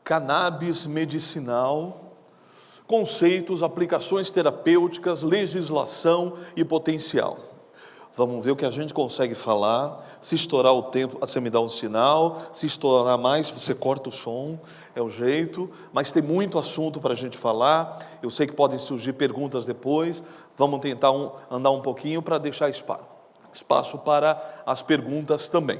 cannabis medicinal, conceitos, aplicações terapêuticas, legislação e potencial. Vamos ver o que a gente consegue falar. Se estourar o tempo, você me dá um sinal. Se estourar mais, você corta o som, é o jeito. Mas tem muito assunto para a gente falar. Eu sei que podem surgir perguntas depois. Vamos tentar andar um pouquinho para deixar espaço para as perguntas também.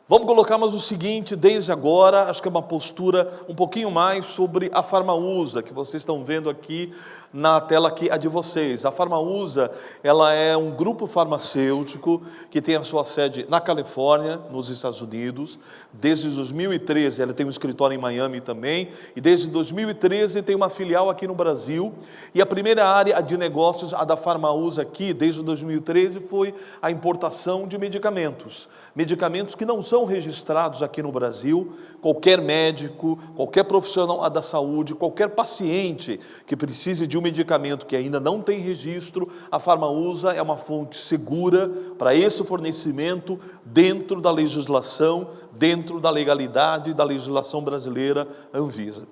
Vamos colocar mais o seguinte, desde agora, acho que é uma postura um pouquinho mais sobre a Farmausa, que vocês estão vendo aqui na tela aqui, a de vocês. A Farmausa, ela é um grupo farmacêutico que tem a sua sede na Califórnia, nos Estados Unidos. Desde 2013, ela tem um escritório em Miami também, e desde 2013 tem uma filial aqui no Brasil. E a primeira área de negócios, a da Farmausa aqui, desde 2013, foi a importação de medicamentos. Medicamentos que não são registrados aqui no Brasil. Qualquer médico, qualquer profissional da saúde, qualquer paciente que precise de um medicamento que ainda não tem registro, a Farmausa é uma fonte segura para esse fornecimento dentro da legislação, dentro da legalidade da legislação brasileira Anvisa.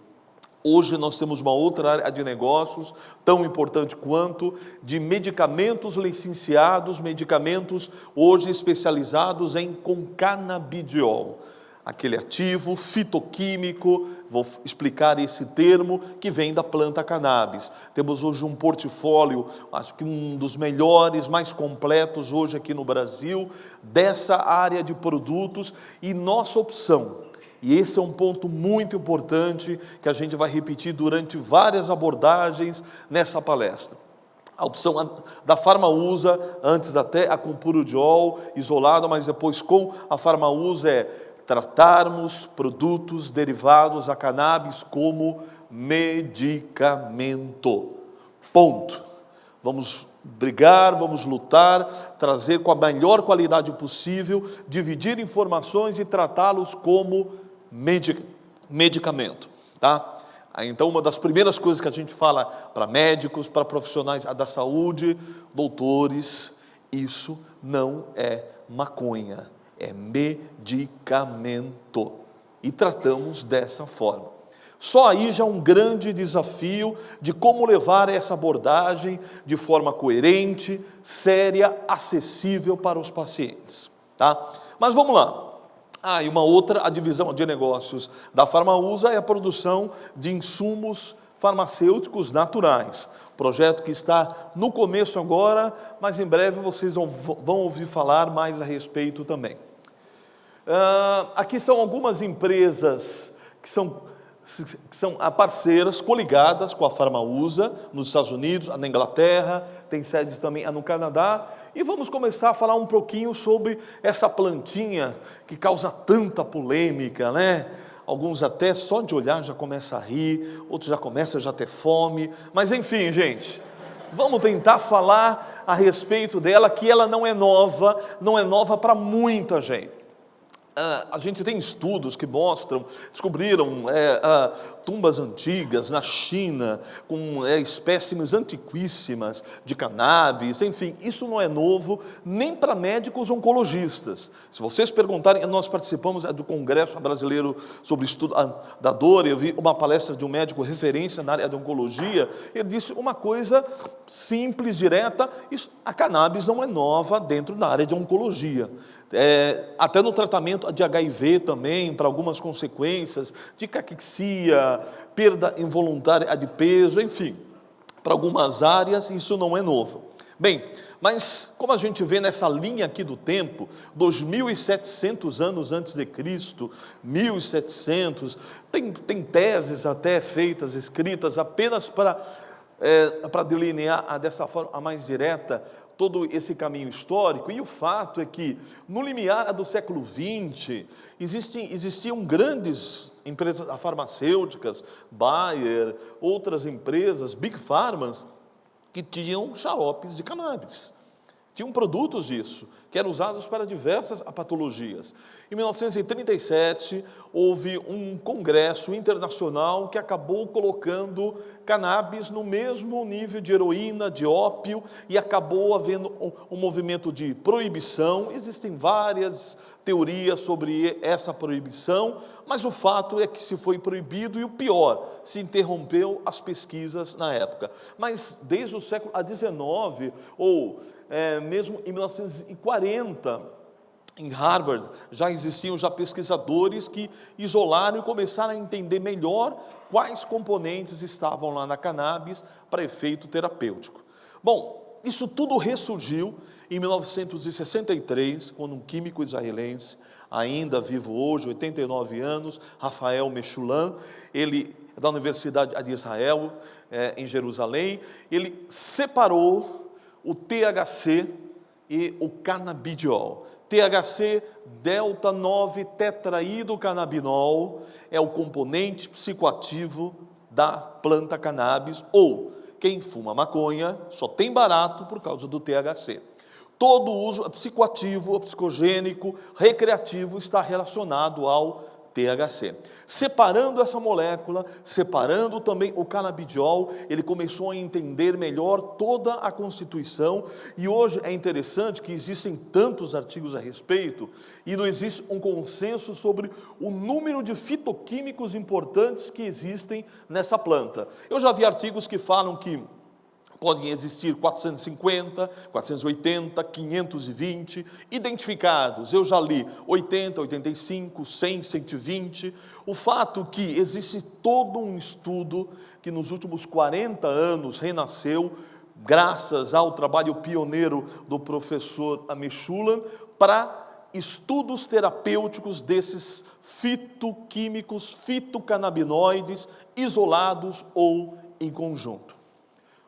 Hoje nós temos uma outra área de negócios, tão importante quanto, de medicamentos licenciados, medicamentos hoje especializados em cannabidiol, aquele ativo fitoquímico, vou explicar esse termo, que vem da planta cannabis. Temos hoje um portfólio, acho que um dos melhores, mais completos hoje aqui no Brasil, dessa área de produtos, e nossa opção. E esse é um ponto muito importante que a gente vai repetir durante várias abordagens nessa palestra. A opção da Farmausa, antes até a com Purudiol isolado, mas depois com a Farmausa é tratarmos produtos derivados da cannabis como medicamento. Ponto. Vamos brigar, vamos lutar, trazer com a melhor qualidade possível, dividir informações e tratá-los como medicamento, tá? Então, uma das primeiras coisas que a gente fala para médicos, para profissionais da saúde, doutores, isso não é maconha, é medicamento. E tratamos dessa forma. Só aí já um grande desafio de como levar essa abordagem de forma coerente, séria, acessível para os pacientes, tá? Mas vamos lá. E uma outra, a divisão de negócios da Farmausa é a produção de insumos farmacêuticos naturais. Projeto que está no começo agora, mas em breve vocês vão ouvir falar mais a respeito também. Aqui são algumas empresas que são parceiras, coligadas com a Farmausa, nos Estados Unidos, na Inglaterra, tem sede também no Canadá. E vamos começar a falar um pouquinho sobre essa plantinha que causa tanta polêmica, né? Alguns até só de olhar já começam a rir, outros já começam a ter fome. Mas enfim, gente, vamos tentar falar a respeito dela, que ela não é nova para muita gente. A gente tem estudos que descobriram tumbas antigas na China, com espécimes antiquíssimas de cannabis, enfim, isso não é novo nem para médicos oncologistas. Se vocês perguntarem, nós participamos do Congresso Brasileiro sobre Estudo da Dor, eu vi uma palestra de um médico referência na área de oncologia, ele disse uma coisa simples, direta, a cannabis não é nova dentro da área de oncologia. Até no tratamento de HIV também, para algumas consequências de caquexia, perda involuntária de peso, enfim, para algumas áreas isso não é novo. Bem, mas como a gente vê nessa linha aqui do tempo, 2.700 anos antes de Cristo, 1.700, tem teses até feitas, escritas apenas para delinear dessa forma mais direta todo esse caminho histórico, e o fato é que, no limiar do século XX, existiam grandes empresas farmacêuticas, Bayer, outras empresas, Big Pharmas, que tinham xaropes de cannabis. Tinham produtos disso, que eram usados para diversas patologias. Em 1937, houve um congresso internacional que acabou colocando cannabis no mesmo nível de heroína, de ópio, e acabou havendo um movimento de proibição. Existem várias teorias sobre essa proibição, mas o fato é que se foi proibido e o pior, se interrompeu as pesquisas na época. Mas desde o século XIX, ou mesmo em 1940, em Harvard, já existiam pesquisadores que isolaram e começaram a entender melhor quais componentes estavam lá na cannabis para efeito terapêutico. Bom, isso tudo ressurgiu em 1963, quando um químico israelense, ainda vivo hoje, 89 anos, Rafael Meshulam, ele é da Universidade de Israel, em Jerusalém, ele separou o THC e o canabidiol. THC, delta 9 tetraidrocannabinol, é o componente psicoativo da planta cannabis, ou quem fuma maconha só tem barato por causa do THC. Todo uso psicoativo, psicogênico, recreativo está relacionado ao THC. Separando essa molécula, separando também o canabidiol, ele começou a entender melhor toda a constituição, e hoje é interessante que existem tantos artigos a respeito, e não existe um consenso sobre o número de fitoquímicos importantes que existem nessa planta. Eu já vi artigos que falam que podem existir 450, 480, 520 identificados. Eu já li 80, 85, 100, 120. O fato que existe todo um estudo que nos últimos 40 anos renasceu, graças ao trabalho pioneiro do professor Meshulam, para estudos terapêuticos desses fitoquímicos, fitocannabinoides, isolados ou em conjunto.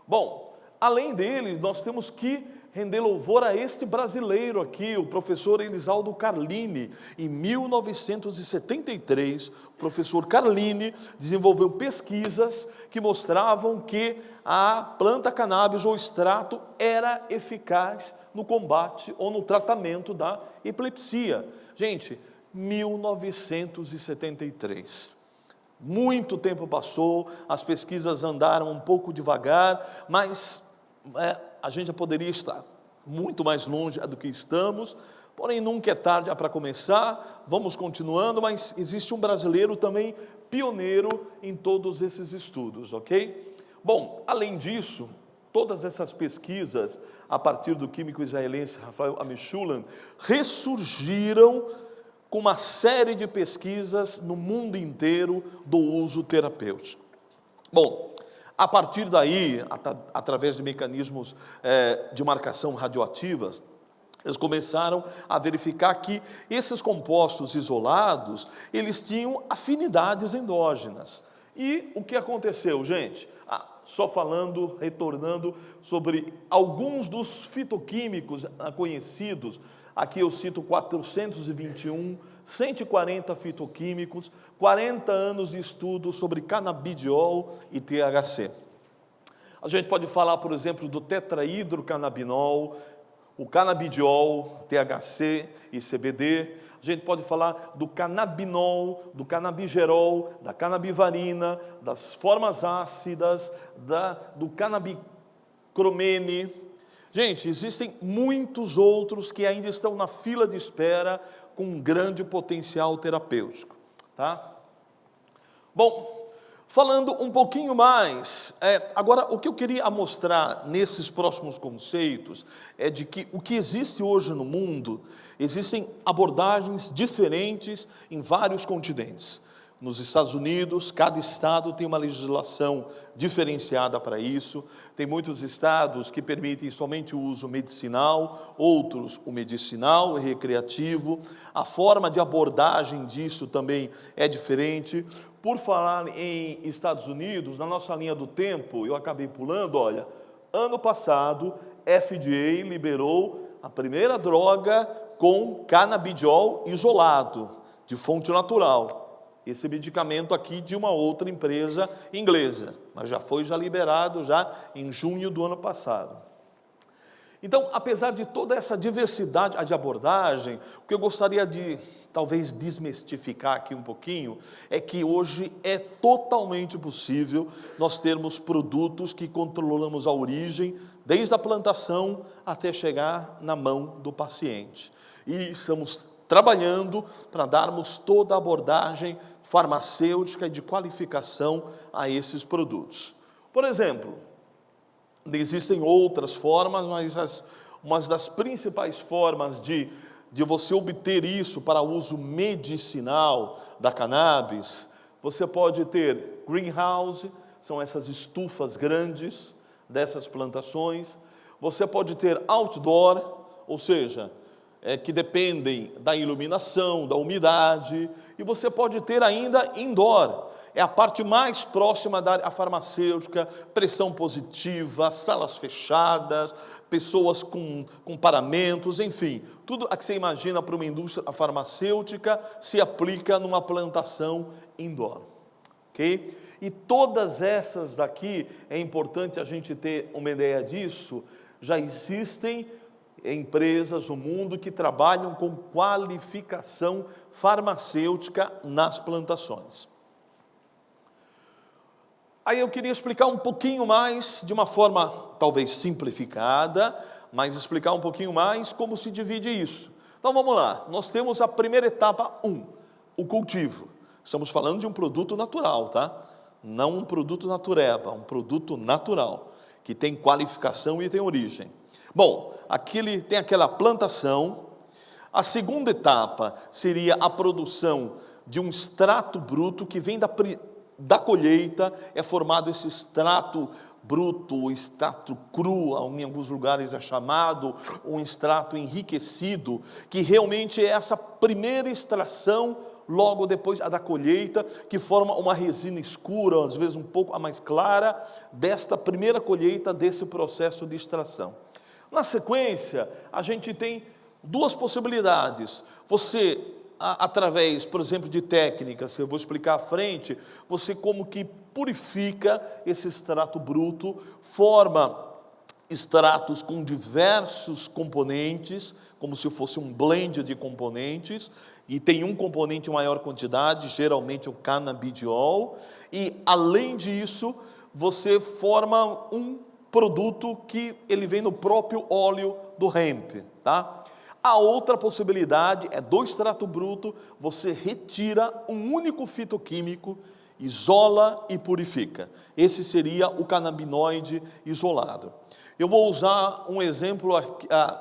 Bom, além dele, nós temos que render louvor a este brasileiro aqui, o professor Elisaldo Carlini. Em 1973, o professor Carlini desenvolveu pesquisas que mostravam que a planta cannabis ou extrato era eficaz no combate ou no tratamento da epilepsia. Gente, 1973. Muito tempo passou, as pesquisas andaram um pouco devagar, mas a gente já poderia estar muito mais longe do que estamos, porém nunca é tarde para começar, vamos continuando, mas existe um brasileiro também pioneiro em todos esses estudos, ok? Bom, além disso, todas essas pesquisas, a partir do químico israelense Rafael Meshulam, ressurgiram com uma série de pesquisas no mundo inteiro do uso terapêutico. Bom, a partir daí, através de mecanismos de marcação radioativas, eles começaram a verificar que esses compostos isolados, eles tinham afinidades endógenas. E o que aconteceu, gente? Só falando, retornando sobre alguns dos fitoquímicos conhecidos. Aqui eu cito 421, 140 fitoquímicos, 40 anos de estudo sobre canabidiol e THC. A gente pode falar, por exemplo, do tetraidrocannabinol, o canabidiol, THC e CBD. A gente pode falar do canabinol, do canabigerol, da canabivarina, das formas ácidas, do canabicromene. Gente, existem muitos outros que ainda estão na fila de espera com um grande potencial terapêutico, tá? Bom, falando um pouquinho mais, agora o que eu queria mostrar nesses próximos conceitos é de que o que existe hoje no mundo, existem abordagens diferentes em vários continentes. Nos Estados Unidos, cada estado tem uma legislação diferenciada para isso. Tem muitos estados que permitem somente o uso medicinal, outros o medicinal e recreativo. A forma de abordagem disso também é diferente. Por falar em Estados Unidos, na nossa linha do tempo, eu acabei pulando, olha, ano passado, FDA liberou a primeira droga com canabidiol isolado, de fonte natural. Esse medicamento aqui de uma outra empresa inglesa, mas já foi liberado já em junho do ano passado. Então, apesar de toda essa diversidade de abordagem, o que eu gostaria de talvez desmistificar aqui um pouquinho, é que hoje é totalmente possível nós termos produtos que controlamos a origem, desde a plantação até chegar na mão do paciente. E estamos trabalhando para darmos toda a abordagem farmacêutica e de qualificação a esses produtos. Por exemplo, existem outras formas, mas uma das principais formas de você obter isso para uso medicinal da cannabis, você pode ter greenhouse, são essas estufas grandes dessas plantações. Você pode ter outdoor, ou seja, que dependem da iluminação, da umidade. E você pode ter ainda indoor, é a parte mais próxima da área farmacêutica, pressão positiva, salas fechadas, pessoas com paramentos, enfim, tudo o que você imagina para uma indústria farmacêutica se aplica numa plantação indoor, ok? E todas essas daqui, é importante a gente ter uma ideia disso, já existem empresas no mundo que trabalham com qualificação farmacêutica nas plantações. Aí eu queria explicar um pouquinho mais, de uma forma talvez simplificada, mas explicar um pouquinho mais como se divide isso. Então vamos lá, nós temos a primeira etapa 1, o cultivo. Estamos falando de um produto natural, tá? Não um produto natureba, um produto natural, que tem qualificação e tem origem. Bom, tem aquela plantação. A segunda etapa seria a produção de um extrato bruto que vem da colheita, é formado esse extrato bruto, extrato cru, em alguns lugares é chamado, um extrato enriquecido, que realmente é essa primeira extração, logo depois da colheita, que forma uma resina escura, às vezes um pouco a mais clara, desta primeira colheita, desse processo de extração. Na sequência, a gente tem duas possibilidades. Você, através, por exemplo, de técnicas, que eu vou explicar à frente, você como que purifica esse extrato bruto, forma extratos com diversos componentes, como se fosse um blend de componentes, e tem um componente em maior quantidade, geralmente o canabidiol, e além disso, você forma um produto que ele vem no próprio óleo do hemp, tá? A outra possibilidade é do extrato bruto, você retira um único fitoquímico, isola e purifica. Esse seria o canabinoide isolado. Eu vou usar um exemplo,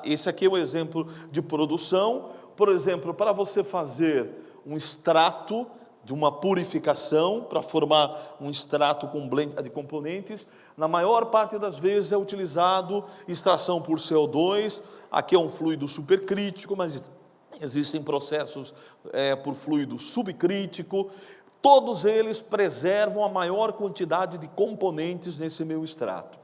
esse aqui é o exemplo de produção. Por exemplo, para você fazer um extrato de uma purificação, para formar um extrato com blend de componentes, na maior parte das vezes é utilizado extração por CO2, aqui é um fluido supercrítico, mas existem processos por fluido subcrítico, todos eles preservam a maior quantidade de componentes nesse meu extrato.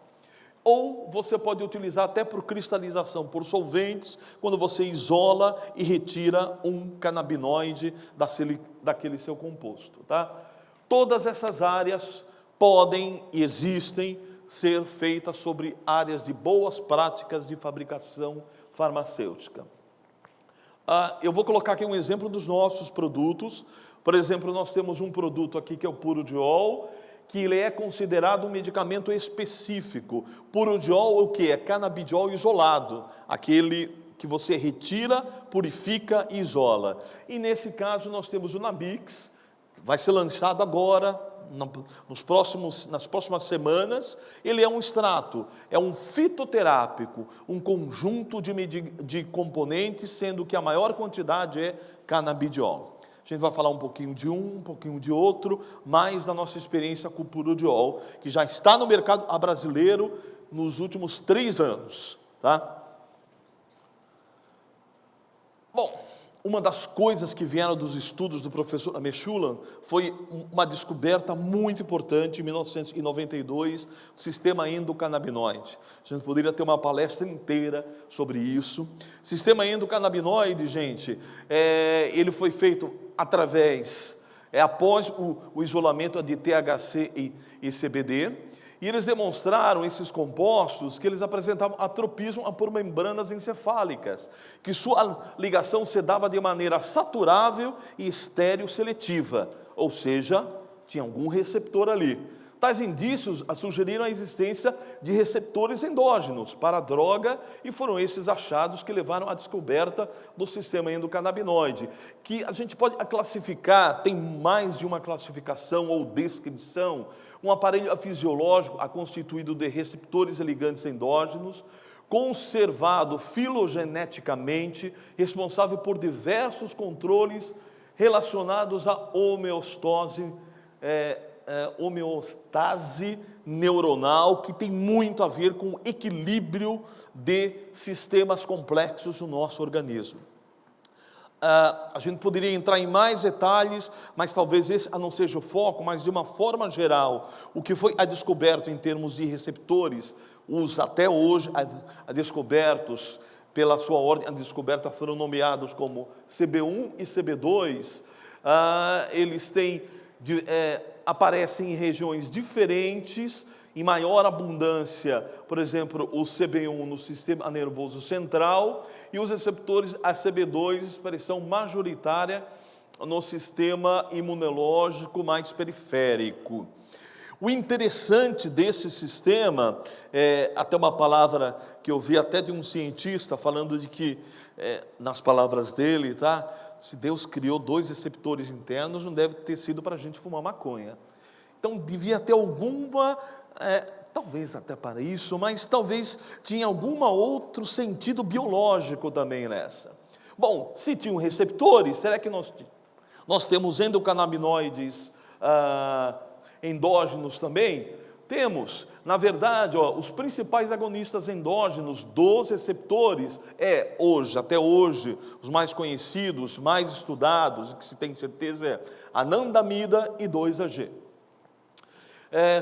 Ou você pode utilizar até por cristalização, por solventes, quando você isola e retira um canabinoide daquele seu composto, tá? Todas essas áreas podem e existem ser feitas sobre áreas de boas práticas de fabricação farmacêutica. Eu vou colocar aqui um exemplo dos nossos produtos. Por exemplo, nós temos um produto aqui que é o Purodiol, que ele é considerado um medicamento específico. Purodiol, o que é? Canabidiol isolado, aquele que você retira, purifica e isola. E nesse caso nós temos o Nabix, vai ser lançado agora, nas próximas semanas. Ele é um extrato, é um fitoterápico, um conjunto de componentes, sendo que a maior quantidade é canabidiol. A gente vai falar um pouquinho de um pouquinho de outro, mais da nossa experiência com o Purodiol, que já está no mercado brasileiro nos últimos 3 anos, tá? Bom, uma das coisas que vieram dos estudos do professor Meshulam foi uma descoberta muito importante em 1992, o sistema endocannabinoide. A gente poderia ter uma palestra inteira sobre isso. Sistema endocannabinoide, gente, ele foi feito após o isolamento de THC e CBD, E eles demonstraram, esses compostos, que eles apresentavam atropismo por membranas encefálicas, que sua ligação se dava de maneira saturável e estéreo seletiva, ou seja, tinha algum receptor ali. Tais indícios sugeriram a existência de receptores endógenos para a droga e foram esses achados que levaram à descoberta do sistema endocannabinoide, que a gente pode classificar, tem mais de uma classificação ou descrição, um aparelho fisiológico constituído de receptores e ligantes endógenos, conservado filogeneticamente, responsável por diversos controles relacionados à homeostase neuronal, que tem muito a ver com o equilíbrio de sistemas complexos no nosso organismo. A gente poderia entrar em mais detalhes, mas talvez esse não seja o foco, mas de uma forma geral, o que foi descoberto em termos de receptores, os até hoje descobertos pela sua ordem, a descoberta foram nomeados como CB1 e CB2, eles têm aparecem em regiões diferentes, em maior abundância, por exemplo, o CB1 no sistema nervoso central e os receptores ACB2, expressão majoritária no sistema imunológico mais periférico. O interessante desse sistema, até uma palavra que eu vi até de um cientista falando de que, nas palavras dele, tá? Se Deus criou 2 receptores internos, não deve ter sido para a gente fumar maconha. Então, devia ter alguma, talvez até para isso, mas talvez tinha algum outro sentido biológico também nessa. Bom, se tinham receptores, será que nós temos endocannabinoides endógenos também? Temos, na verdade, os principais agonistas endógenos dos receptores até hoje, os mais conhecidos, mais estudados, que se tem certeza anandamida e 2-AG.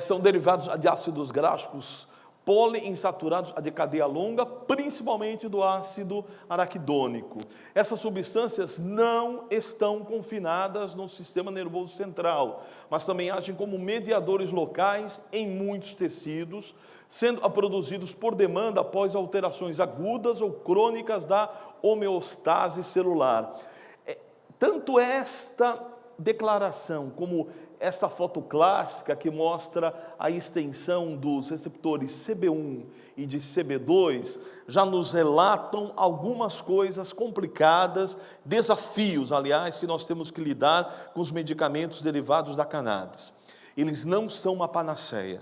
São derivados de ácidos graxos poliinsaturados de cadeia longa, principalmente do ácido araquidônico. Essas substâncias não estão confinadas no sistema nervoso central, mas também agem como mediadores locais em muitos tecidos, sendo produzidos por demanda após alterações agudas ou crônicas da homeostase celular. Tanto esta declaração como esta foto clássica que mostra a extensão dos receptores CB1 e de CB2 já nos relatam algumas coisas complicadas, desafios, aliás, que nós temos que lidar com os medicamentos derivados da cannabis. Eles não são uma panaceia.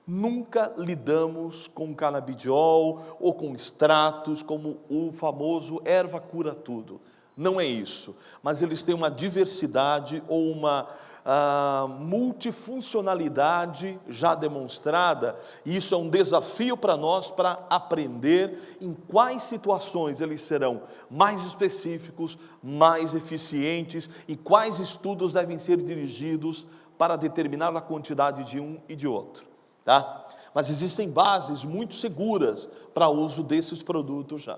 Nunca lidamos com canabidiol ou com extratos como o famoso erva cura tudo. Não é isso, mas eles têm uma diversidade ou uma multifuncionalidade já demonstrada, e isso é um desafio para nós para aprender em quais situações eles serão mais específicos, mais eficientes e quais estudos devem ser dirigidos para determinar a quantidade de um e de outro, tá? Mas existem bases muito seguras para o uso desses produtos já.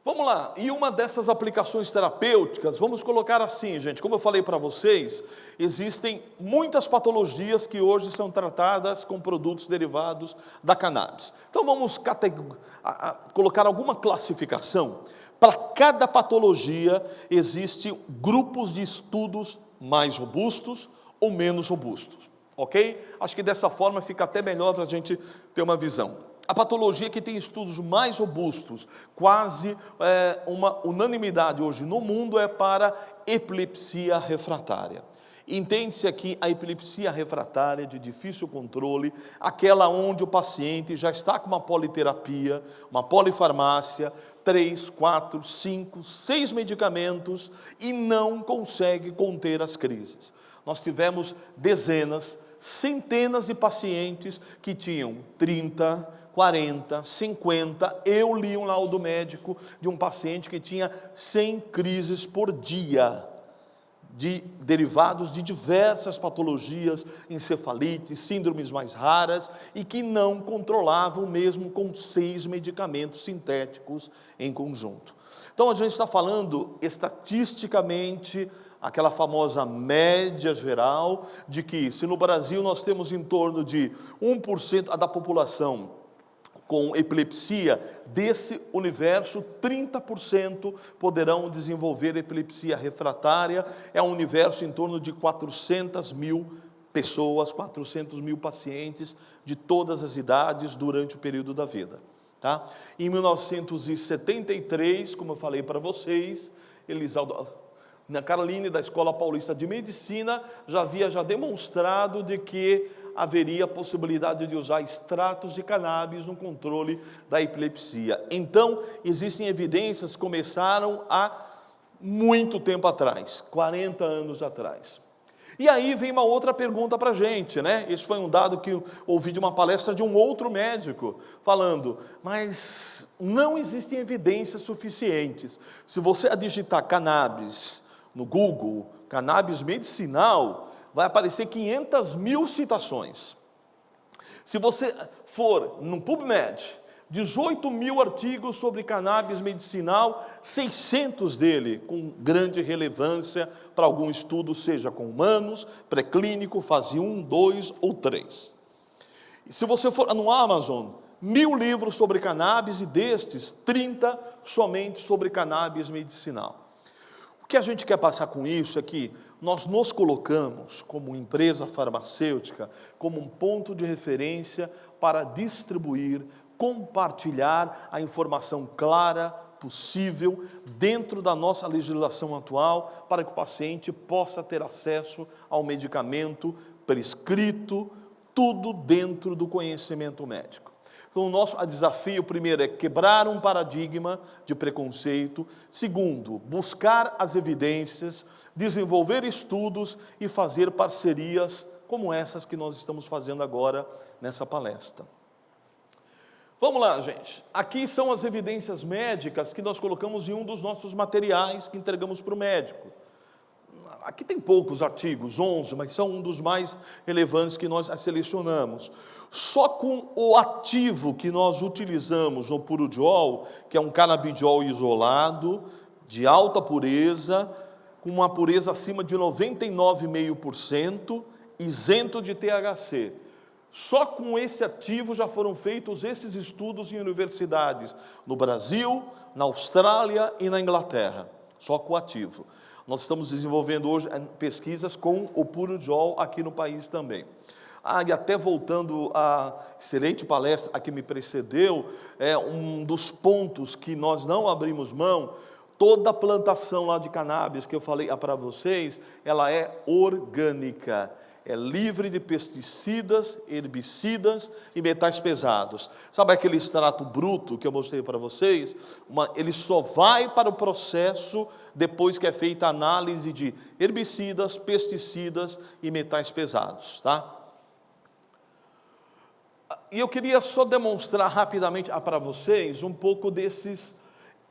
Vamos lá, e uma dessas aplicações terapêuticas, vamos colocar assim, gente, como eu falei para vocês, existem muitas patologias que hoje são tratadas com produtos derivados da cannabis. Então vamos colocar alguma classificação. Para cada patologia existem grupos de estudos mais robustos ou menos robustos, ok? Acho que dessa forma fica até melhor para a gente ter uma visão. A patologia que tem estudos mais robustos, quase uma unanimidade hoje no mundo, é para epilepsia refratária. Entende-se aqui a epilepsia refratária de difícil controle, aquela onde o paciente já está com uma politerapia, uma polifarmácia, 3, 4, 5, 6 medicamentos e não consegue conter as crises. Nós tivemos dezenas, centenas de pacientes que tinham 30, 40, 50, eu li um laudo médico de um paciente que tinha 100 crises por dia, derivados de diversas patologias, encefalites, síndromes mais raras, e que não controlavam mesmo com 6 medicamentos sintéticos em conjunto. Então a gente está falando estatisticamente aquela famosa média geral, de que se no Brasil nós temos em torno de 1% da população com epilepsia, desse universo, 30% poderão desenvolver epilepsia refratária. É um universo em torno de 400 mil pessoas, 400 mil pacientes de todas as idades durante o período da vida. Tá? Em 1973, como eu falei para vocês, na Caroline, da Escola Paulista de Medicina, já havia demonstrado de que haveria possibilidade de usar extratos de cannabis no controle da epilepsia. Então, existem evidências que começaram há muito tempo atrás, 40 anos atrás. E aí vem uma outra pergunta para a gente, né? Esse foi um dado que eu ouvi de uma palestra de um outro médico, falando, mas não existem evidências suficientes. Se você digitar cannabis no Google, cannabis medicinal, vai aparecer 500 mil citações. Se você for no PubMed, 18 mil artigos sobre cannabis medicinal, 600 dele com grande relevância para algum estudo, seja com humanos, pré-clínico, fase 1, 2 ou 3. E se você for no Amazon, 1000 livros sobre cannabis e destes, 30 somente sobre cannabis medicinal. O que a gente quer passar com isso é que nós nos colocamos como empresa farmacêutica, como um ponto de referência para distribuir, compartilhar a informação clara, possível, dentro da nossa legislação atual, para que o paciente possa ter acesso ao medicamento prescrito, tudo dentro do conhecimento médico. Então, o nosso desafio, primeiro, é quebrar um paradigma de preconceito. Segundo, buscar as evidências, desenvolver estudos e fazer parcerias como essas que nós estamos fazendo agora nessa palestra. Vamos lá, gente. Aqui são as evidências médicas que nós colocamos em um dos nossos materiais que entregamos para o médico. Aqui tem poucos artigos, 11, mas são um dos mais relevantes que nós selecionamos. Só com o ativo que nós utilizamos no Purudiol, que é um canabidiol isolado, de alta pureza, com uma pureza acima de 99,5%, isento de THC. Só com esse ativo já foram feitos esses estudos em universidades no Brasil, na Austrália e na Inglaterra. Só com o ativo. Nós estamos desenvolvendo hoje pesquisas com o Purudiol aqui no país também. E até voltando à excelente palestra a que me precedeu, um dos pontos que nós não abrimos mão, toda a plantação lá de cannabis que eu falei para vocês, ela é orgânica. É livre de pesticidas, herbicidas e metais pesados. Sabe aquele extrato bruto que eu mostrei para vocês? Ele só vai para o processo depois que é feita a análise de herbicidas, pesticidas e metais pesados, tá? E eu queria só demonstrar rapidamente para vocês um pouco desses.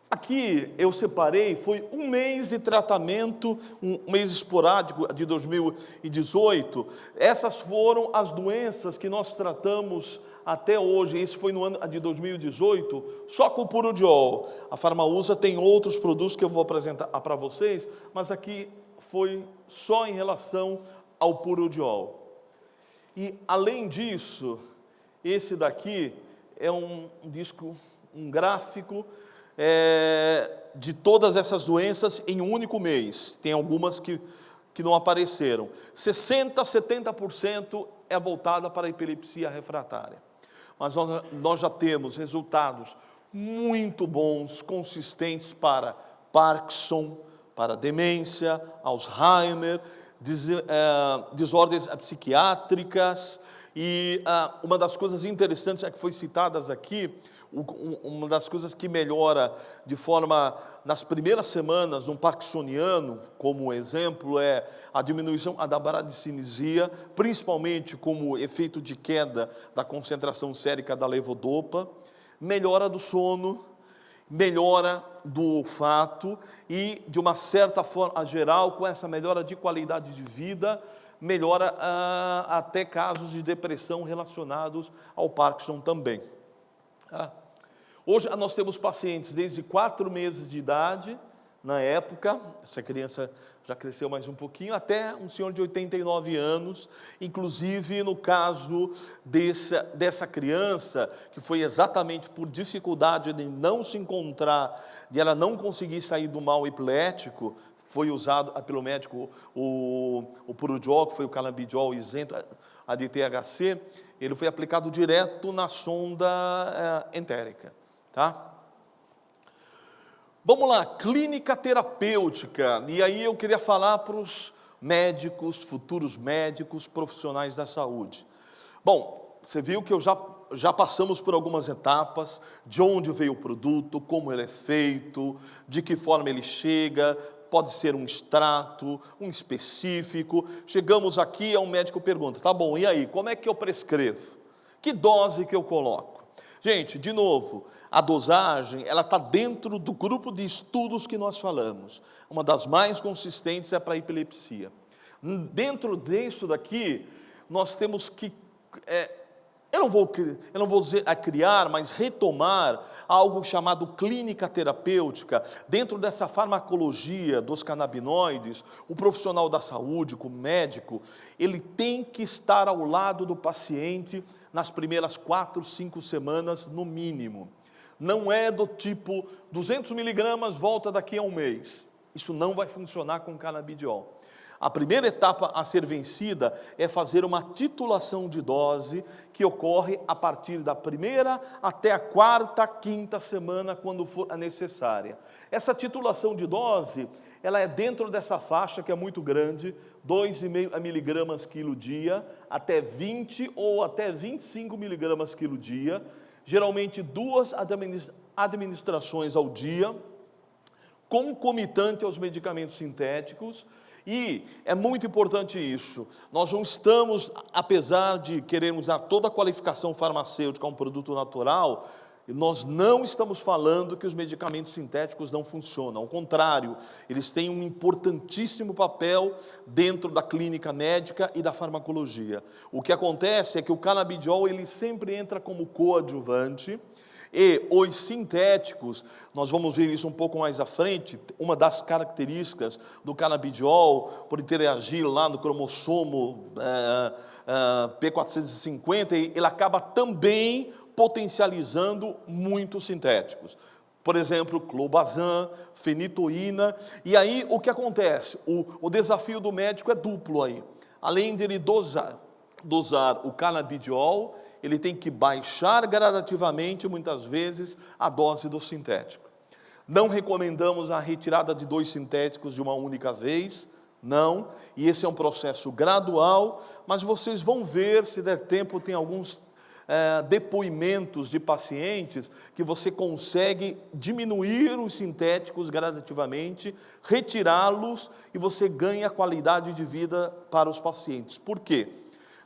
Aqui eu separei, foi um mês de tratamento, um mês esporádico de 2018. Essas foram as doenças que nós tratamos até hoje. Esse foi no ano de 2018, só com o Purudiol. A Farmausa tem outros produtos que eu vou apresentar para vocês, mas aqui foi só em relação ao Purudiol. E além disso, esse daqui é um disco, um gráfico, de todas essas doenças em um único mês. Tem algumas que não apareceram. 60%, 70% é voltada para a epilepsia refratária. Mas nós já temos resultados muito bons, consistentes para Parkinson, para demência, Alzheimer, desordens psiquiátricas. E uma das coisas interessantes é que foi citadas aqui, uma das coisas que melhora de forma, nas primeiras semanas, um parkinsoniano, como exemplo, é a diminuição da bradicinesia, principalmente como efeito de queda da concentração sérica da levodopa, melhora do sono, melhora do olfato e, de uma certa forma geral, com essa melhora de qualidade de vida, melhora até casos de depressão relacionados ao Parkinson também. Hoje nós temos pacientes desde 4 meses de idade, na época, essa criança já cresceu mais um pouquinho, até um senhor de 89 anos, inclusive no caso dessa criança, que foi exatamente por dificuldade de não se encontrar, de ela não conseguir sair do mal epilético, foi usado pelo médico o Purodiol, que foi o canabidiol isento a de THC, ele foi aplicado direto na sonda entérica, tá? Vamos lá, clínica terapêutica, e aí eu queria falar para os médicos, futuros médicos, profissionais da saúde. Bom, você viu que já passamos por algumas etapas, de onde veio o produto, como ele é feito, de que forma ele chega, pode ser um extrato, um específico. Chegamos aqui, um médico pergunta, tá bom, e aí, como é que eu prescrevo? Que dose que eu coloco? Gente, de novo, a dosagem, ela está dentro do grupo de estudos que nós falamos. Uma das mais consistentes é para a epilepsia. Dentro disso daqui, nós temos que, eu não vou dizer a criar, mas retomar algo chamado clínica terapêutica. Dentro dessa farmacologia dos canabinoides, o profissional da saúde, o médico, ele tem que estar ao lado do paciente nas primeiras 4, 5 semanas, no mínimo. Não é do tipo, 200 miligramas, volta daqui a um mês. Isso não vai funcionar com canabidiol. A primeira etapa a ser vencida é fazer uma titulação de dose, que ocorre a partir da primeira até a 4ª, 5ª semana, quando for necessária. Essa titulação de dose, ela é dentro dessa faixa que é muito grande, 2,5 miligramas quilo dia, até 20 ou até 25 miligramas quilo dia, geralmente 2 administrações ao dia, concomitante aos medicamentos sintéticos. E é muito importante isso, nós não estamos, apesar de querermos dar toda a qualificação farmacêutica a um produto natural, nós não estamos falando que os medicamentos sintéticos não funcionam, ao contrário, eles têm um importantíssimo papel dentro da clínica médica e da farmacologia. O que acontece é que o canabidiol, ele sempre entra como coadjuvante, e os sintéticos, nós vamos ver isso um pouco mais à frente, uma das características do canabidiol, por interagir lá no cromossomo P450, ele acaba também potencializando muitos sintéticos. Por exemplo, clobazam, fenitoína, e aí o que acontece? O desafio do médico é duplo aí. Além de ele dosar o canabidiol, ele tem que baixar gradativamente, muitas vezes, a dose do sintético. Não recomendamos a retirada de 2 sintéticos de uma única vez, não, e esse é um processo gradual, mas vocês vão ver, se der tempo, tem alguns depoimentos de pacientes que você consegue diminuir os sintéticos gradativamente, retirá-los e você ganha qualidade de vida para os pacientes. Por quê?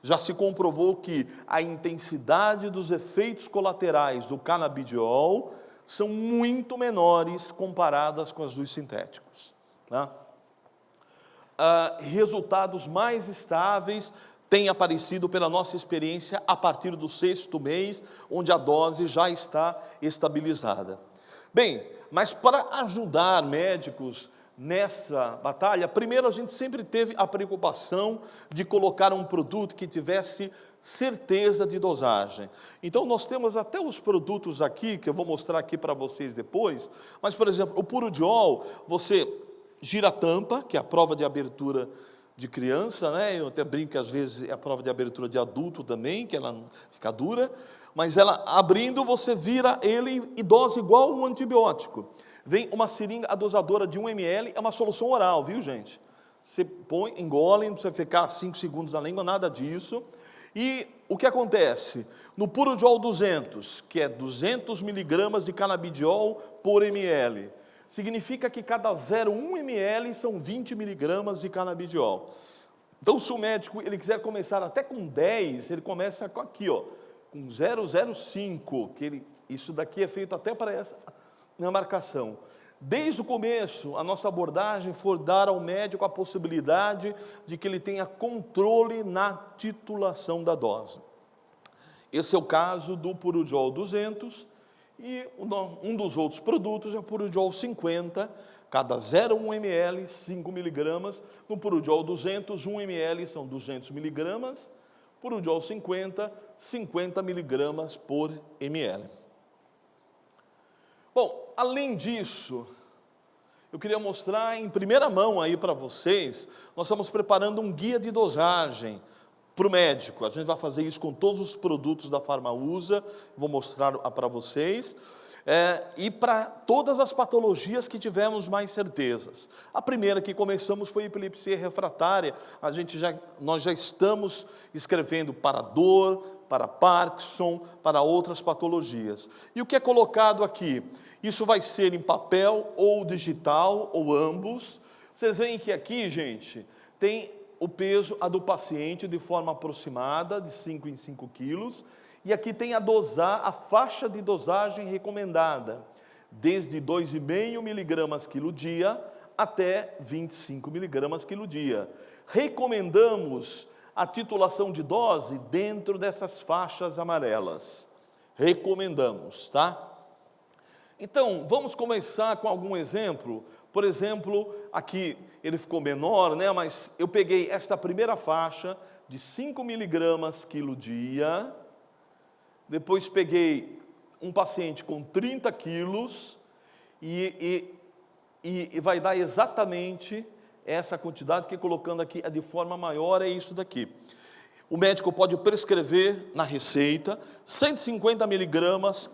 Já se comprovou que a intensidade dos efeitos colaterais do canabidiol são muito menores comparadas com as dos sintéticos, né? Resultados mais estáveis têm aparecido pela nossa experiência a partir do 6º mês, onde a dose já está estabilizada. Bem, mas para ajudar médicos nessa batalha, primeiro a gente sempre teve a preocupação de colocar um produto que tivesse certeza de dosagem. Então nós temos até os produtos aqui, que eu vou mostrar aqui para vocês depois, mas por exemplo, o Purodiol, você gira a tampa, que é a prova de abertura de criança, né? Eu até brinco que às vezes é a prova de abertura de adulto também, que ela não fica dura, mas ela abrindo, você vira ele e dose igual um antibiótico. Vem uma seringa dosadora de 1 ml, é uma solução oral, viu gente? Você põe, engole, não precisa ficar 5 segundos na língua, nada disso. E o que acontece? No Purodiol 200, que é 200 miligramas de canabidiol por ml, significa que cada 0,1 ml são 20 miligramas de canabidiol. Então, se o médico ele quiser começar até com 10, ele começa aqui, ó, com 0,05, isso daqui é feito até para essa na marcação. Desde o começo, a nossa abordagem foi dar ao médico a possibilidade de que ele tenha controle na titulação da dose. Esse é o caso do Purodiol 200 e um dos outros produtos é o Purodiol 50, cada 0,1 ml, 5 miligramas. No Purodiol 200, 1 ml são 200 miligramas. Purodiol 50, 50 miligramas por ml. Bom, além disso, eu queria mostrar em primeira mão aí para vocês, nós estamos preparando um guia de dosagem para o médico. A gente vai fazer isso com todos os produtos da Farmausa, vou mostrar para vocês. E para todas as patologias que tivemos mais certezas. A primeira que começamos foi epilepsia refratária. Nós já estamos escrevendo para dor, para Parkinson, para outras patologias. E o que é colocado aqui? Isso vai ser em papel ou digital, ou ambos. Vocês veem que aqui, gente, tem o peso do paciente de forma aproximada, de 5 em 5 quilos. E aqui tem a faixa de dosagem recomendada, desde 2,5 miligramas quilo dia até 25 miligramas quilo dia. Recomendamos a titulação de dose dentro dessas faixas amarelas. Recomendamos, tá? Então, vamos começar com algum exemplo. Por exemplo, aqui ele ficou menor, né? Mas eu peguei esta primeira faixa de 5 miligramas quilo dia. Depois peguei um paciente com 30 quilos e vai dar exatamente essa quantidade que colocando aqui de forma maior é isso daqui. O médico pode prescrever na receita 150 miligramas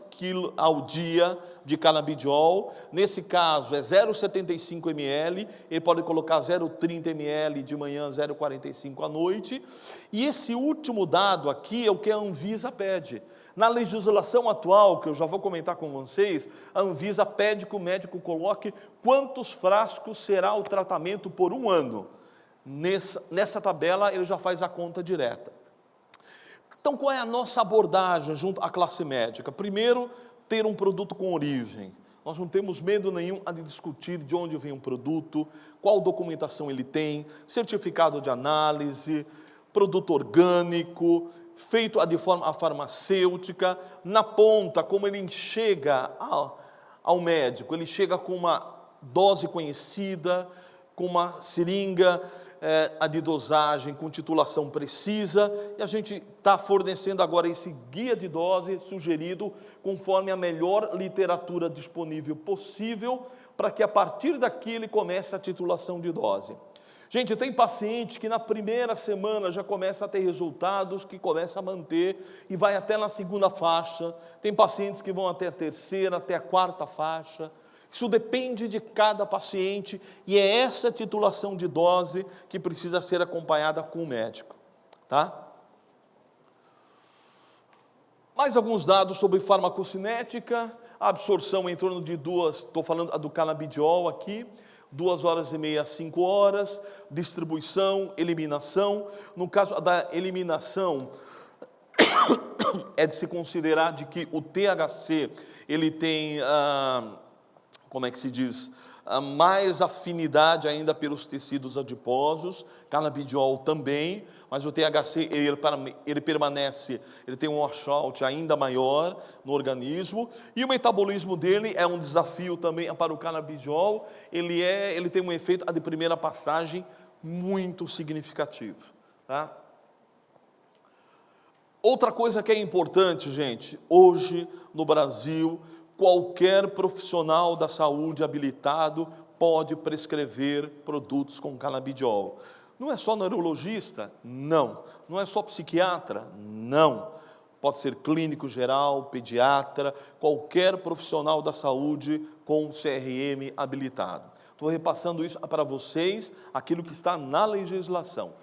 ao dia de canabidiol. Nesse caso é 0,75 ml, ele pode colocar 0,30 ml de manhã, 0,45 à noite. E esse último dado aqui é o que a Anvisa pede. Na legislação atual, que eu já vou comentar com vocês, a Anvisa pede que o médico coloque quantos frascos será o tratamento por um ano. Nessa tabela ele já faz a conta direta. Então qual é a nossa abordagem junto à classe médica? Primeiro, ter um produto com origem. Nós não temos medo nenhum de discutir de onde vem um produto, qual documentação ele tem, certificado de análise, produto orgânico, feito de forma farmacêutica. Na ponta, como ele chega ao médico, ele chega com uma dose conhecida, com uma seringa de dosagem, com titulação precisa, e a gente está fornecendo agora esse guia de dose sugerido conforme a melhor literatura disponível possível, para que a partir daqui ele comece a titulação de dose. Gente, tem paciente que na primeira semana já começa a ter resultados, que começa a manter e vai até na segunda faixa. Tem pacientes que vão até a terceira, até a quarta faixa. Isso depende de cada paciente e é essa titulação de dose que precisa ser acompanhada com o médico, tá? Mais alguns dados sobre farmacocinética. A absorção em torno de 2, estou falando do canabidiol aqui, 2 horas e meia a 5 horas, distribuição, eliminação. No caso da eliminação, é de se considerar de que o THC, ele tem, como é que se diz, mais afinidade ainda pelos tecidos adiposos, canabidiol também, mas o THC, ele permanece, ele tem um washout ainda maior no organismo, e o metabolismo dele é um desafio também para o canabidiol, ele tem um efeito de primeira passagem muito significativo, tá? Outra coisa que é importante, gente, hoje no Brasil, qualquer profissional da saúde habilitado pode prescrever produtos com canabidiol. Não é só neurologista? Não. Não é só psiquiatra? Não. Pode ser clínico geral, pediatra, qualquer profissional da saúde com CRM habilitado. Estou repassando isso para vocês, aquilo que está na legislação.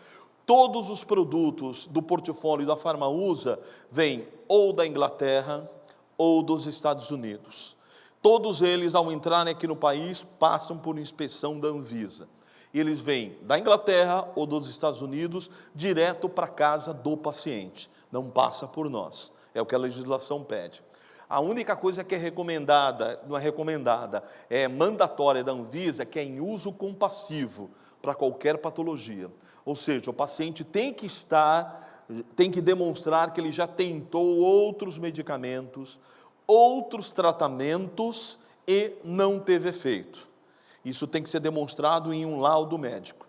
Todos os produtos do portfólio da Farmausa vêm ou da Inglaterra, ou dos Estados Unidos. Todos eles, ao entrarem aqui no país, passam por inspeção da Anvisa. Eles vêm da Inglaterra ou dos Estados Unidos, direto para a casa do paciente. Não passa por nós. É o que a legislação pede. A única coisa que é recomendada, não é recomendada, é mandatória da Anvisa, que é em uso compassivo para qualquer patologia. Ou seja, o paciente tem que demonstrar que ele já tentou outros medicamentos, outros tratamentos e não teve efeito. Isso tem que ser demonstrado em um laudo médico.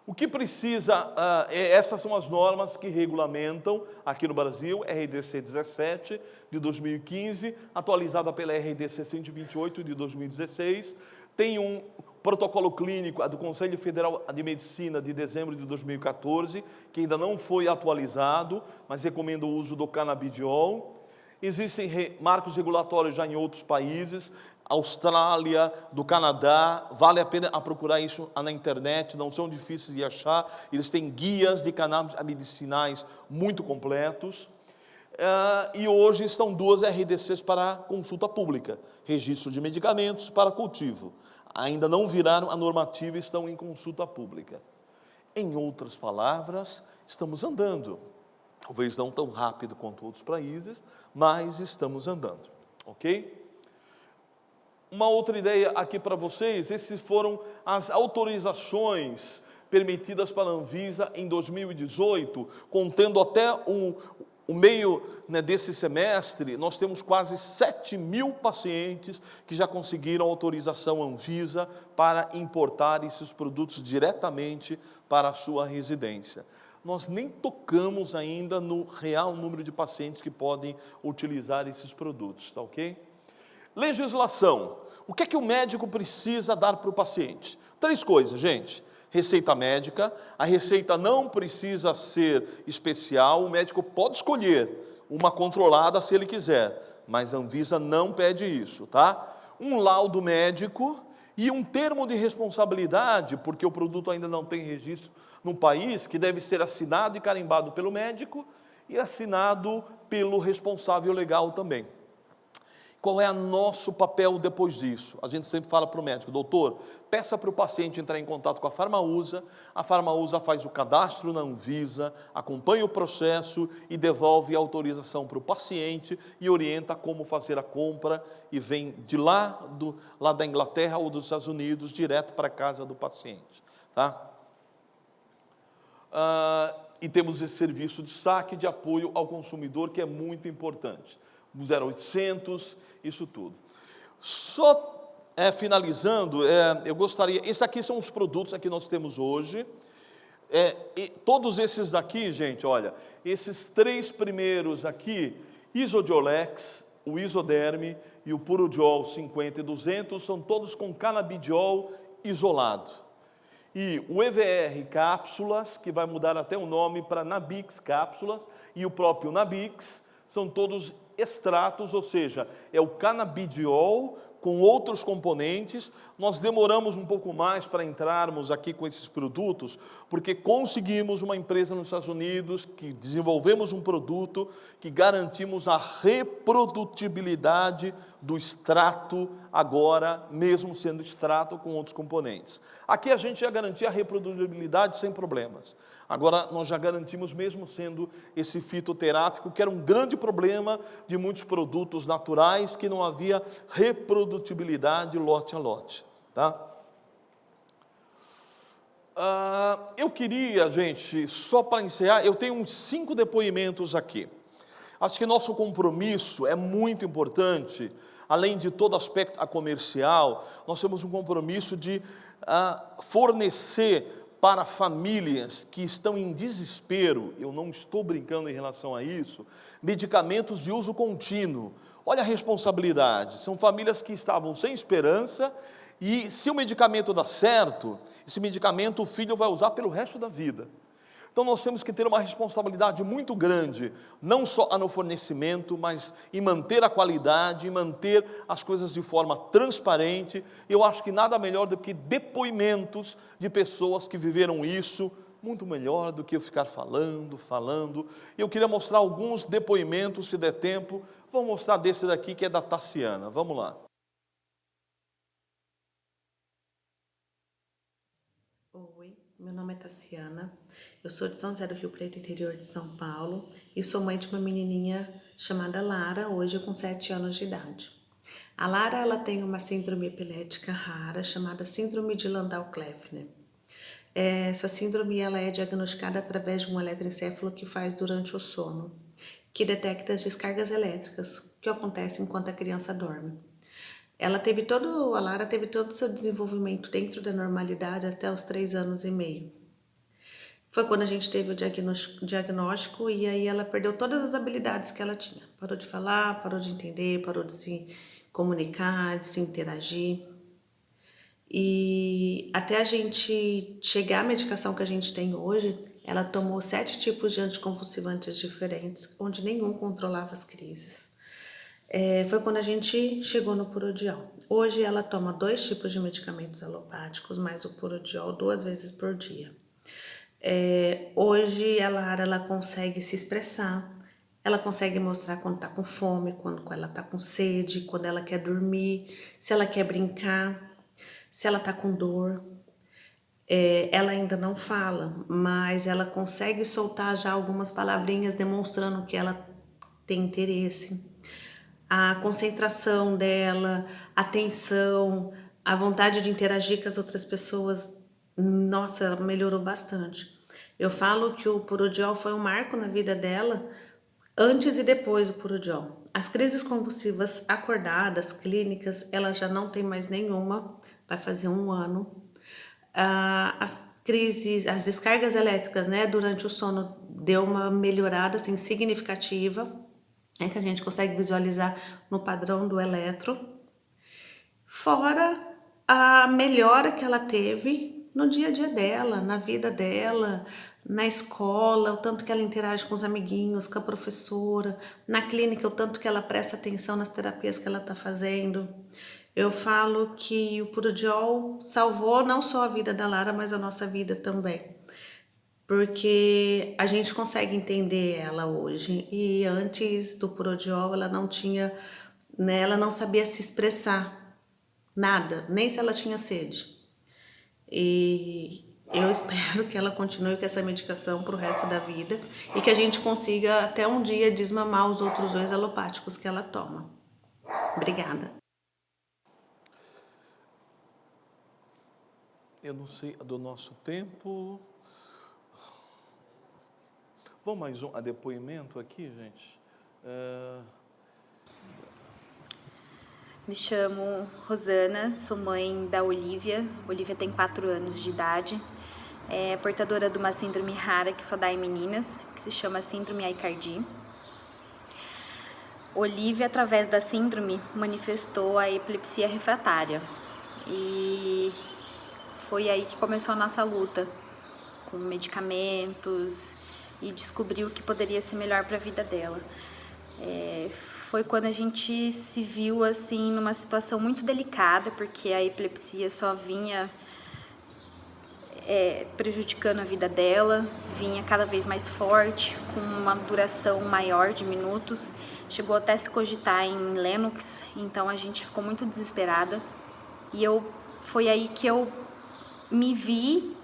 O que precisa, essas são as normas que regulamentam aqui no Brasil, RDC 17 de 2015, atualizada pela RDC 128 de 2016, tem um protocolo clínico do Conselho Federal de Medicina de dezembro de 2014, que ainda não foi atualizado, mas recomenda o uso do canabidiol. Existem marcos regulatórios já em outros países, Austrália, do Canadá, vale a pena procurar isso na internet, não são difíceis de achar, eles têm guias de cannabis medicinais muito completos, e hoje estão 2 RDCs para consulta pública, registro de medicamentos para cultivo, ainda não viraram a normativa e estão em consulta pública. Em outras palavras, estamos andando, talvez não tão rápido quanto outros países, mas estamos andando, ok? Uma outra ideia aqui para vocês, esses foram as autorizações permitidas pela Anvisa em 2018, contendo até o meio, né, desse semestre, nós temos quase 7.000 pacientes que já conseguiram autorização Anvisa para importar esses produtos diretamente para a sua residência. Nós nem tocamos ainda no real número de pacientes que podem utilizar esses produtos, tá ok? Legislação. O que é que o médico precisa dar para o paciente? 3 coisas, gente. Receita médica, a receita não precisa ser especial, o médico pode escolher uma controlada se ele quiser, mas a Anvisa não pede isso, tá? Um laudo médico e um termo de responsabilidade, porque o produto ainda não tem registro no país, que deve ser assinado e carimbado pelo médico e assinado pelo responsável legal também. Qual é o nosso papel depois disso? A gente sempre fala para o médico, doutor, peça para o paciente entrar em contato com a Farmausa faz o cadastro na Anvisa, acompanha o processo e devolve a autorização para o paciente e orienta como fazer a compra e vem de lá da Inglaterra ou dos Estados Unidos direto para a casa do paciente, tá? E temos esse serviço de saque de apoio ao consumidor que é muito importante, o 0800, isso tudo. Só finalizando, eu gostaria, esses aqui são os produtos que nós temos hoje, e todos esses daqui, gente, olha, esses 3 primeiros aqui, Isodiolex, o Isoderme e o Purodiol 50 e 200, são todos com canabidiol isolado. E o EVR cápsulas, que vai mudar até o nome para Nabix cápsulas, e o próprio Nabix, são todos extratos, ou seja, é o canabidiol com outros componentes. Nós demoramos um pouco mais para entrarmos aqui com esses produtos, porque conseguimos uma empresa nos Estados Unidos, que desenvolvemos um produto, que garantimos a reprodutibilidade do extrato agora, mesmo sendo extrato com outros componentes. Aqui a gente já garantia a reprodutibilidade sem problemas. Agora nós já garantimos mesmo sendo esse fitoterápico, que era um grande problema de muitos produtos naturais, que não havia reprodutibilidade lote a lote, tá? Eu queria, gente, só para encerrar, eu tenho uns 5 depoimentos aqui. Acho que nosso compromisso é muito importante, além de todo aspecto comercial, nós temos um compromisso de fornecer para famílias que estão em desespero, eu não estou brincando em relação a isso, medicamentos de uso contínuo. Olha a responsabilidade, são famílias que estavam sem esperança e se o medicamento dá certo, esse medicamento o filho vai usar pelo resto da vida. Então nós temos que ter uma responsabilidade muito grande, não só no fornecimento, mas em manter a qualidade, em manter as coisas de forma transparente. Eu acho que nada melhor do que depoimentos de pessoas que viveram isso, muito melhor do que eu ficar falando. Eu queria mostrar alguns depoimentos, se der tempo. Vou mostrar desse daqui que é da Tassiana, vamos lá. Oi, meu nome é Tassiana, eu sou de São José do Rio Preto, interior de São Paulo, e sou mãe de uma menininha chamada Lara, hoje com 7 anos de idade. A Lara, ela tem uma síndrome epilética rara chamada síndrome de Landau-Kleffner. Essa síndrome ela é diagnosticada através de um eletroencefalo que faz durante o sono, que detecta as descargas elétricas que acontecem enquanto a criança dorme. A Lara teve todo o seu desenvolvimento dentro da normalidade até os 3 anos e meio. Foi quando a gente teve o diagnóstico e aí ela perdeu todas as habilidades que ela tinha. Parou de falar, parou de entender, parou de se comunicar, de se interagir. E até a gente chegar à medicação que a gente tem hoje, ela tomou 7 tipos de anticonvulsivantes diferentes, onde nenhum controlava as crises. Foi quando a gente chegou no Purodiol. Hoje ela toma 2 tipos de medicamentos alopáticos, mais o Purodiol 2 vezes por dia. Hoje a Lara ela consegue se expressar, ela consegue mostrar quando tá com fome, quando ela tá com sede, quando ela quer dormir, se ela quer brincar, se ela tá com dor. Ela ainda não fala, mas ela consegue soltar já algumas palavrinhas demonstrando que ela tem interesse. A concentração dela, a atenção, a vontade de interagir com as outras pessoas, nossa, ela melhorou bastante. Eu falo que o Purodiol foi um marco na vida dela, antes e depois do Purodiol. As crises convulsivas acordadas, clínicas, ela já não tem mais nenhuma, vai fazer 1 ano. As crises, as descargas elétricas, né, durante o sono deu uma melhorada assim significativa, que a gente consegue visualizar no padrão do eletro. Fora a melhora que ela teve no dia a dia dela, na vida dela, na escola, o tanto que ela interage com os amiguinhos, com a professora, na clínica, o tanto que ela presta atenção nas terapias que ela está fazendo. Eu falo que o Purodiol salvou não só a vida da Lara, mas a nossa vida também. Porque a gente consegue entender ela hoje. E antes do Purodiol, ela não tinha, né, ela não sabia se expressar, nada, nem se ela tinha sede. E eu espero que ela continue com essa medicação pro resto da vida e que a gente consiga até um dia desmamar os outros 2 alopáticos que ela toma. Obrigada. Eu não sei do nosso tempo. Vamos mais um depoimento aqui, gente? Me chamo Rosana, sou mãe da Olivia. Olivia tem 4 anos de idade. É portadora de uma síndrome rara que só dá em meninas, que se chama síndrome Aicardi. Olivia, através da síndrome, manifestou a epilepsia refratária. E foi aí que começou a nossa luta, com medicamentos, e descobriu que poderia ser melhor para a vida dela. Foi quando a gente se viu assim numa situação muito delicada, porque a epilepsia só vinha prejudicando a vida dela, vinha cada vez mais forte, com uma duração maior de minutos, chegou até se cogitar em Lennox, então a gente ficou muito desesperada. E foi aí que eu me vi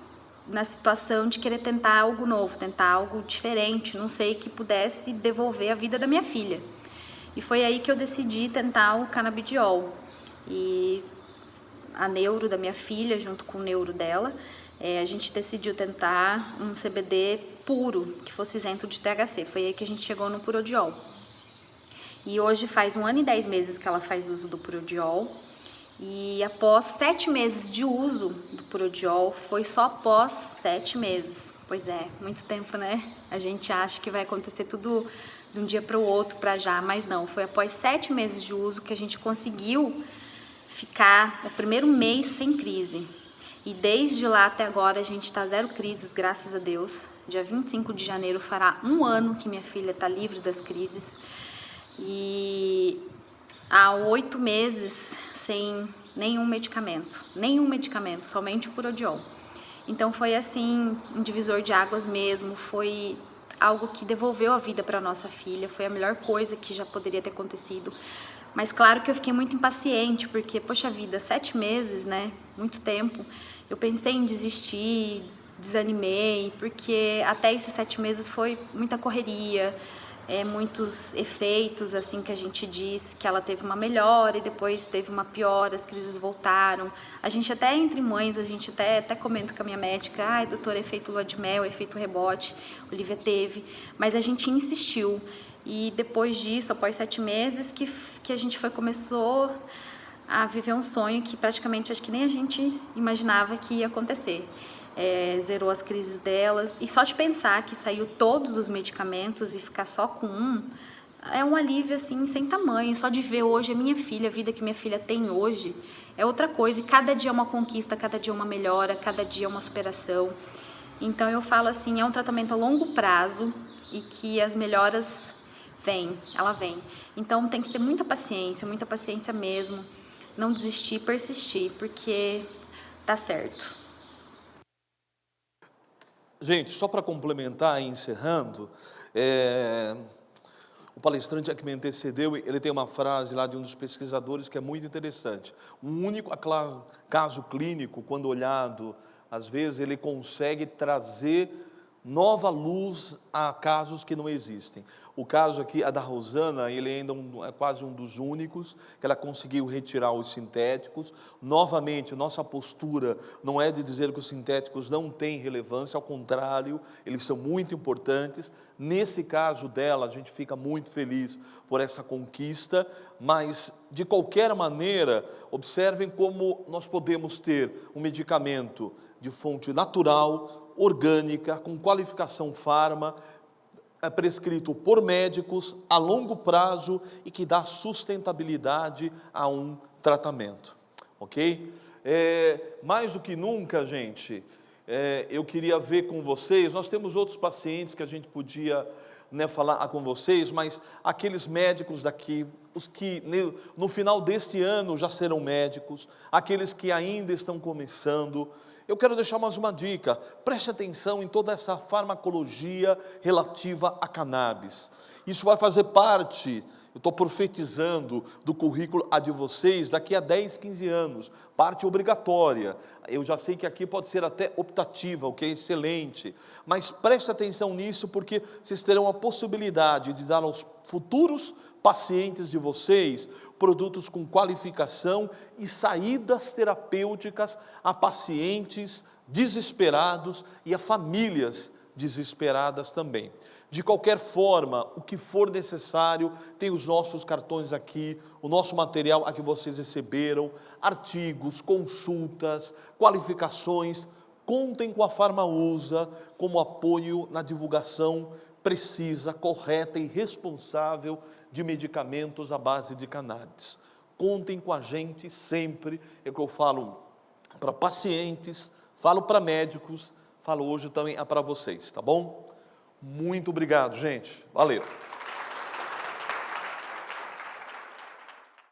na situação de querer tentar algo novo, tentar algo diferente, não sei, que pudesse devolver a vida da minha filha. E foi aí que eu decidi tentar o canabidiol. E a neuro da minha filha, junto com o neuro dela, a gente decidiu tentar um CBD puro, que fosse isento de THC. Foi aí que a gente chegou no Purodiol. E hoje faz 1 ano e 10 meses que ela faz uso do Purodiol. E após 7 meses de uso do Purodiol, foi só após 7 meses. Pois é, muito tempo, né? A gente acha que vai acontecer tudo de um dia para o outro, para já, mas não. Foi após 7 meses de uso que a gente conseguiu ficar o primeiro mês sem crise. E desde lá até agora a gente está 0 crises, graças a Deus. Dia 25 de janeiro fará 1 ano que minha filha está livre das crises. E há 8 meses sem nenhum medicamento, somente o Purodiol. Então foi assim, um divisor de águas mesmo, foi algo que devolveu a vida para nossa filha, foi a melhor coisa que já poderia ter acontecido. Mas claro que eu fiquei muito impaciente, porque, poxa vida, 7 meses, né, muito tempo. Eu pensei em desistir, desanimei, porque até esses 7 meses foi muita correria, muitos efeitos, assim, que a gente diz que ela teve uma melhora e depois teve uma piora, as crises voltaram. A gente até, entre mães, a gente até comenta com a minha médica, ai, doutora, efeito lua de mel, efeito rebote, Olivia teve, mas a gente insistiu. E depois disso, após 7 meses, que a gente começou a viver um sonho que praticamente acho que nem a gente imaginava que ia acontecer. Zerou as crises delas, e só de pensar que saiu todos os medicamentos e ficar só com um, é um alívio assim sem tamanho. Só de ver hoje a minha filha, a vida que minha filha tem hoje, é outra coisa, e cada dia é uma conquista, cada dia é uma melhora, cada dia é uma superação. Então eu falo assim, é um tratamento a longo prazo e que as melhoras ela vem. Então tem que ter muita paciência mesmo, não desistir, persistir, porque tá certo. Gente, só para complementar e encerrando, o palestrante que me antecedeu, ele tem uma frase lá de um dos pesquisadores que é muito interessante. Um único caso clínico, quando olhado, às vezes ele consegue trazer nova luz a casos que não existem. O caso aqui, a da Rosana, ele ainda é quase um dos únicos, que ela conseguiu retirar os sintéticos. Novamente, nossa postura não é de dizer que os sintéticos não têm relevância, ao contrário, eles são muito importantes. Nesse caso dela, a gente fica muito feliz por essa conquista, mas, de qualquer maneira, observem como nós podemos ter um medicamento de fonte natural, orgânica, com qualificação farma, prescrito por médicos a longo prazo e que dá sustentabilidade a um tratamento, ok? Mais do que nunca, gente, eu queria ver com vocês, nós temos outros pacientes que a gente podia falar com vocês, mas aqueles médicos daqui, os que no final deste ano já serão médicos, aqueles que ainda estão começando, eu quero deixar mais uma dica, preste atenção em toda essa farmacologia relativa a cannabis. Isso vai fazer parte, eu estou profetizando, do currículo de vocês daqui a 10, 15 anos, parte obrigatória. Eu já sei que aqui pode ser até optativa, o que é excelente, mas preste atenção nisso, porque vocês terão a possibilidade de dar aos futuros pacientes de vocês produtos com qualificação e saídas terapêuticas a pacientes desesperados e a famílias desesperadas também. De qualquer forma, o que for necessário, tem os nossos cartões aqui, o nosso material a que vocês receberam, artigos, consultas, qualificações. Contem com a Farmausa como apoio na divulgação precisa, correta e responsável de medicamentos à base de cannabis. Contem com a gente sempre, é o que eu falo para pacientes, falo para médicos, falo hoje também para vocês, tá bom? Muito obrigado, gente. Valeu.